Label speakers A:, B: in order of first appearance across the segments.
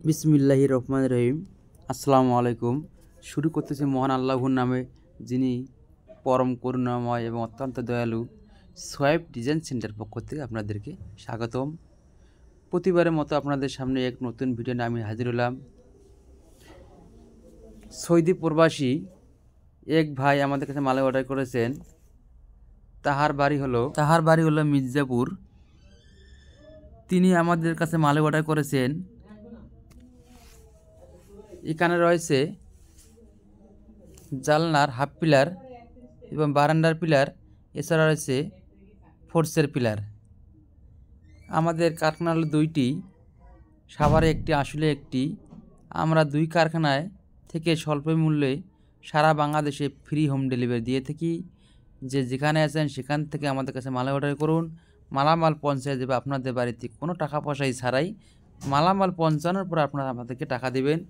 A: বিসমিল্লাহির রহমানির রহিম। আসসালামু আলাইকুম। শুরু করতেছি মহান আল্লাহর নামে, যিনি পরম করুণাময় এবং অত্যন্ত দয়ালু। সোয়াইপ ডিজাইন সেন্টার পক্ষ থেকে আপনাদেরকে স্বাগতম। প্রতিবারের মতো আপনাদের সামনে এক নতুন ভিডিও নিয়ে আমি হাজির হলাম। সৌদি প্রবাসী এক ভাই আমাদের কাছে মালে অর্ডার করেছেন। তাহার বাড়ি হলো মির্জাপুর। তিনি আমাদের কাছে মালে অর্ডার করেছেন। এখানে রয়েছে জালনার হাফ পিলার এবং বারান্দার পিলার, এছাড়া রয়েছে ফোর্সের পিলার। আমাদের কারখানা হলো দুইটি, সাভারে একটি, আসলে একটি। আমরা দুই কারখানায় থেকে স্বল্প মূল্যে সারা বাংলাদেশে ফ্রি হোম ডেলিভারি দিয়ে থাকি। যেখানে আছেন সেখান থেকে আমাদের কাছে মাল অর্ডার করুন। মালামাল পৌঁছে দেবে আপনাদের বাড়িতে কোনো টাকা পয়সাই ছাড়াই। মালামাল পৌঁছানোর পর আপনারা আমাদেরকে টাকা দেবেন।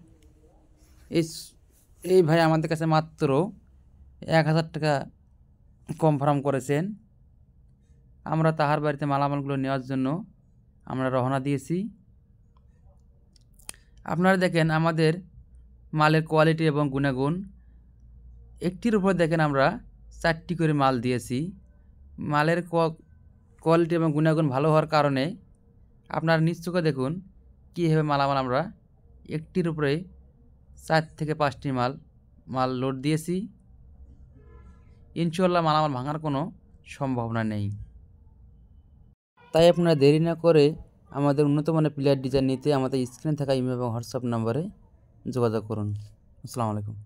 A: এই ভাই আমাদের কাছে মাত্র 1000 টাকা কনফার্ম করেছেন। আমরা তাহার বাড়িতে মালামালগুলো নেওয়ার জন্য আমরা রওনা দিয়েছি। আপনারা দেখেন আমাদের মালের কোয়ালিটি এবং গুণাগুণ। একটির উপর দেখেন আমরা 4টি করে মাল দিয়েছি। মালের কোয়ালিটি এবং গুণাগুণ ভালো হওয়ার কারণে আপনারা নিশ্চয়ই দেখুন কীভাবে মালামাল আমরা একটির উপরে 4 থেকে 5টি মাল লোড দিয়েছি। ইনশাআল্লাহ মালামাল ভাঙার কোনো সম্ভাবনা নেই। তাই আপনারা দেরি না করে আমাদের উন্নত মানের পিলার ডিজাইন নিতে আমাদের স্ক্রিনে থাকা ইমেল এবং হোয়াটসঅ্যাপ নম্বরে যোগাযোগ করুন। আসসালামু আলাইকুম।